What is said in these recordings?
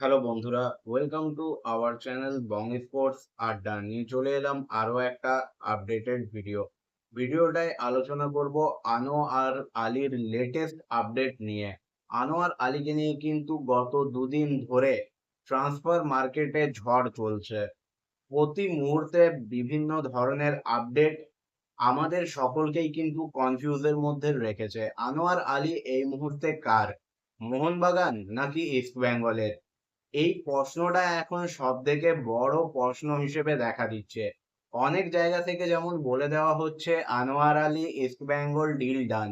Hello বন্ধুরা, welcome to our channel Bong sports আড্ডা। নিয়ে চলে এলাম আরো একটা আপডেটেড ভিডিওটায় আলোচনা করব আনোয়ার আলীর লেটেস্ট আপডেট নিয়ে। আনোয়ার আলীকে নিয়ে কিন্তু গত দুদিন ধরে ট্রান্সফার মার্কেটে ঝড় চলছে। প্রতি মুহূর্তে বিভিন্ন ধরনের আপডেট আমাদের সকলকেই কিন্তু কনফিউজের মধ্যে রেখেছে। আনোয়ার আলী এই মুহূর্তে কার, মোহনবাগান নাকি ইস্ট বেঙ্গলের? এই প্রশ্নটা এখন সব থেকে বড় প্রশ্ন হিসেবে দেখা দিচ্ছে। অনেক জায়গা থেকে যেমন বলে দেওয়া হচ্ছে Anwar Ali East Bengal deal done,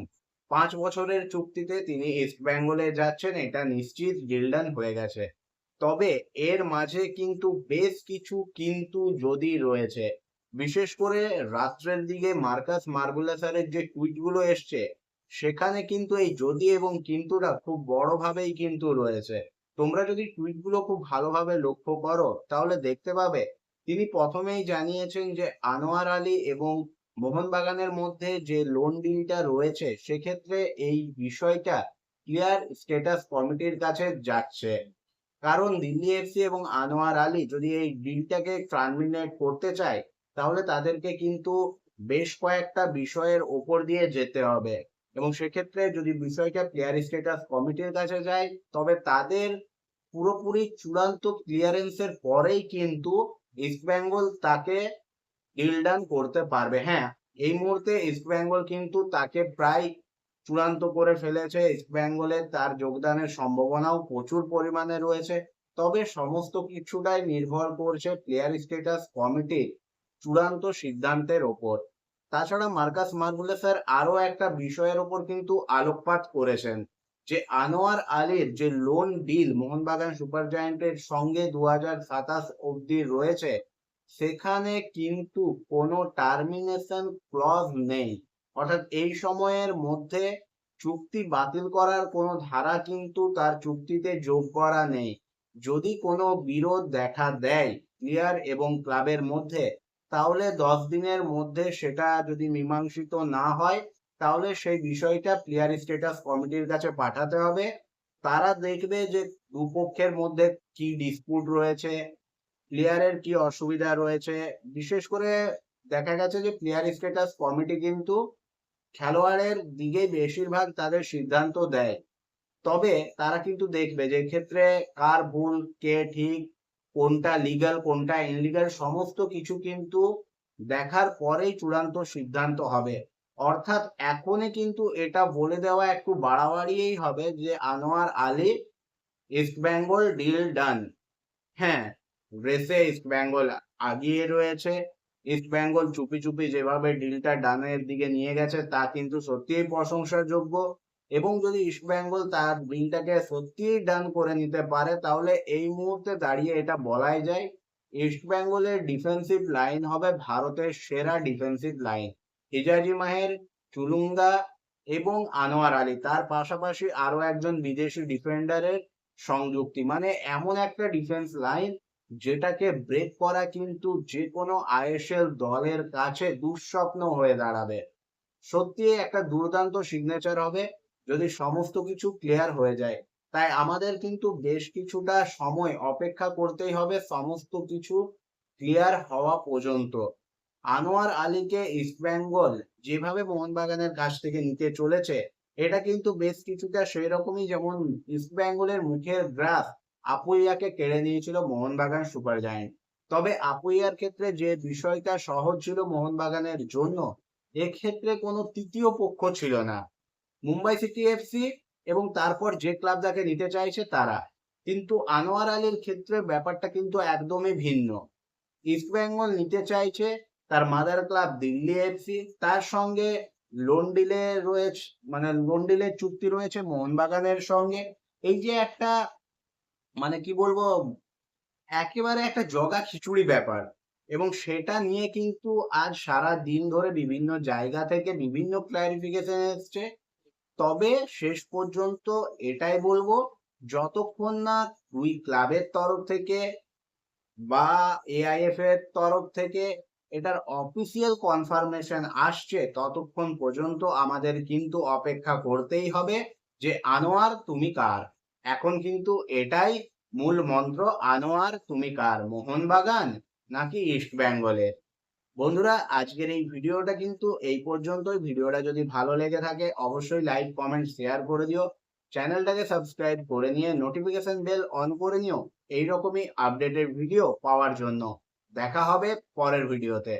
5 বছরের চুক্তিতে তিনি ইস্ট বেঙ্গলে যাচ্ছেন, এটা নিশ্চিত ডিল ডান হয়ে গেছে। তবে এর মাঝে কিন্তু বেশ কিছু কিন্তু যদি রয়েছে। বিশেষ করে রাত্রের দিকে মার্কাস মার্গুলেসারের যে টুইটগুলো এসছে, সেখানে কিন্তু এই যদি এবং কিন্তুটা খুব বড়ভাবেই কিন্তু রয়েছে। তোমরা যদি টুইটগুলো খুব ভালোভাবে লক্ষ্য করো তাহলে দেখতে পাবে তিনি প্রথমেই জানিয়েছেন যে আনোয়ার আলী এবং মোহনবাগানের মধ্যে যে লোন ডিলটা রয়েছে সেক্ষেত্রে এই বিষয়টা ক্লিয়ার স্ট্যাটাস কমিটির কাছে যাচ্ছে। কারণ দিল্লি এফসি এবং আনোয়ার আলী যদি এই ডিলটাকে টার্মিনেট করতে চায় তাহলে তাদেরকে কিন্তু বেশ কয়েকটা বিষয়ের ওপর দিয়ে যেতে হবে, এবং সেক্ষেত্রে যদি বিষয়টা প্লেয়ার স্ট্যাটাস কমিটির কাছে যায় তবে তাদের পুরোপুরি চূড়ান্ত ক্লিয়ারেন্সের পরেই কিন্তু ইস্ট বেঙ্গল তাকে ডিল ডান করতে পারবে। হ্যাঁ, এই মুহূর্তে ইস্ট বেঙ্গল কিন্তু তাকে প্রায় চূড়ান্ত করে ফেলেছে। ইস্ট বেঙ্গলে তার যোগদানের সম্ভাবনাও প্রচুর পরিমাণে রয়েছে। তবে সমস্ত কিছুটাই নির্ভর করছে প্লেয়ার স্ট্যাটাস কমিটির চূড়ান্ত সিদ্ধান্তের ওপর। তাছাড়া মার্কাস মার্গুলেসের আরো একটা বিষয়ের ওপর কিন্তু আলোকপাত করেছেন, যে আনোয়ার আলীর যে লোন ডিল মোহনবাগান সুপার জায়ান্টের সঙ্গে 2027 অবধি রয়েছে, সেখানে কিন্তু কোনো টার্মিনেশন ক্লজ নেই। অর্থাৎ এই সময়ের মধ্যে চুক্তি বাতিল করার কোনো ধারা কিন্তু তার চুক্তিতে যোগ করা নেই। যদি কোনো বিরোধ দেখা দেয় প্লেয়ার এবং ক্লাবের মধ্যে, তাহলে 10 দিনের মধ্যে সেটা যদি মীমাংসিত না হয় তাহলে সেই বিষয়টা প্লেয়ার স্ট্যাটাস কমিটির কাছে পাঠাতে হবে। তারা দেখবে যে দুপক্ষের মধ্যে কি ডিসপুট রয়েছে, প্লেয়ারের কি অসুবিধা রয়েছে। বিশেষ করে দেখা গেছে যে প্লেয়ার স্ট্যাটাস কমিটি কিন্তু খেলোয়াড়ের দিকে বেশিরভাগ তাদের সিদ্ধান্ত দেয়। তবে তারা কিন্তু দেখবে যে ক্ষেত্রে কার ভুল, কে ঠিক, কোনটা লিগ্যাল কোনটা ইনলিগ্যাল, সমস্ত কিছু কিন্তু দেখার পরেই চূড়ান্ত সিদ্ধান্ত হবে। অর্থাৎ এখনই কিন্তু এটা বলে দেওয়া একটু বাড়াবাড়িই হবে যে Anwar Ali East Bengal deal done. হ্যাঁ, রেসে ইস্ট বেঙ্গল আগিয়ে রয়েছে। ইস্ট বেঙ্গল চুপি চুপি যেভাবে ডিলটা ডানের দিকে নিয়ে গেছে তা কিন্তু সত্যিই প্রশংসার যোগ্য। এবং যদি ইস্ট বেঙ্গল তার ডিলটাকে সত্যিই ডান করে নিতে পারে তাহলে এই মুহূর্তে দাঁড়িয়ে এটা বলাই যায় ইস্ট বেঙ্গলের ডিফেন্সিভ লাইন হবে ভারতের সেরা ডিফেন্সিভ লাইন। হিজাজি মাহের, চুলুঙ্গা এবং আনোয়ার আলী, তার পাশাপাশি আরো একজন বিদেশি ডিফেন্ডারের সংযুক্তি, মানে এমন একটা ডিফেন্স লাইন যেটাকে ব্রেক করা কিন্তু যে কোনো আইএসএল দলের কাছে দুঃস্বপ্ন হয়ে দাঁড়াবে। সত্যি একটা দুর্দান্ত সিগনেচার হবে যদি সমস্ত কিছু ক্লিয়ার হয়ে যায়। তাই আমাদের কিন্তু বেশ কিছুটা সময় অপেক্ষা করতেই হবে সমস্ত কিছু ক্লিয়ার হওয়া পর্যন্ত। আনোয়ার আলীকে ইস্টবেঙ্গল যেভাবে মোহনবাগানের কাছ থেকে নিতে চলেছে, এটা কিন্তু বেশ কিছুটা সেই রকমই যেমন ইস্টবেঙ্গলের মুখের গ্রাস আপুইয়াকে কেড়ে নিয়েছিল মোহনবাগান সুপার জায়ান্ট। তবে আপুইয়ার ক্ষেত্রে যে বিষয়টা সহজ ছিল মোহনবাগানের জন্য, এক্ষেত্রে কোনো তৃতীয় পক্ষ ছিল না। মুম্বাই সিটি এফসি এবং তারপর যে ক্লাব যাকে নিতে চাইছে তারা। কিন্তু আনোয়ার আলীর ক্ষেত্রে ব্যাপারটা কিন্তু একদমই ভিন্ন। ইস্ট বেঙ্গল নিতে চাইছে তার মাদার ক্লাব দিল্লি এফসি, তার সঙ্গে লোন ডিলে রয়েছে, মানে লোন ডিলের চুক্তি রয়েছে মোহনবাগানের সঙ্গে। এই যে একটা, মানে কি বলবো, একেবারে একটা জগা খিচুড়ি ব্যাপার। এবং সেটা নিয়ে কিন্তু আজ সারা দিন ধরে বিভিন্ন জায়গা থেকে বিভিন্ন ক্লারিফিকেশন এসছে। তবে শেষ পর্যন্ত এটাই বলবো, যতক্ষণ না দুই ক্লাবের তরফ থেকে বা এআইএফ এর তরফ থেকে এটার অফিসিয়াল কনফার্মেশন আসছে ততক্ষণ পর্যন্ত আমাদের কিন্তু অপেক্ষা করতেই হবে যে আনোয়ার তুমি কার। এখন কিন্তু এটাই মূল মন্ত্র আনোয়ার তুমি কার, মোহনবাগান নাকি ইস্ট বেঙ্গলের? বন্ধুরা, আজকের এই ভিডিওটা কিন্তু এই পর্যন্তই। ভিডিওটা যদি ভালো লেগে থাকে অবশ্যই লাইক কমেন্ট শেয়ার করে দিও। চ্যানেলটাকে সাবস্ক্রাইব করে নিয়ে নোটিফিকেশন বেল অন করে নিও এইরকমই আপডেটেড ভিডিও পাওয়ার জন্য। দেখা হবে পরের ভিডিওতে।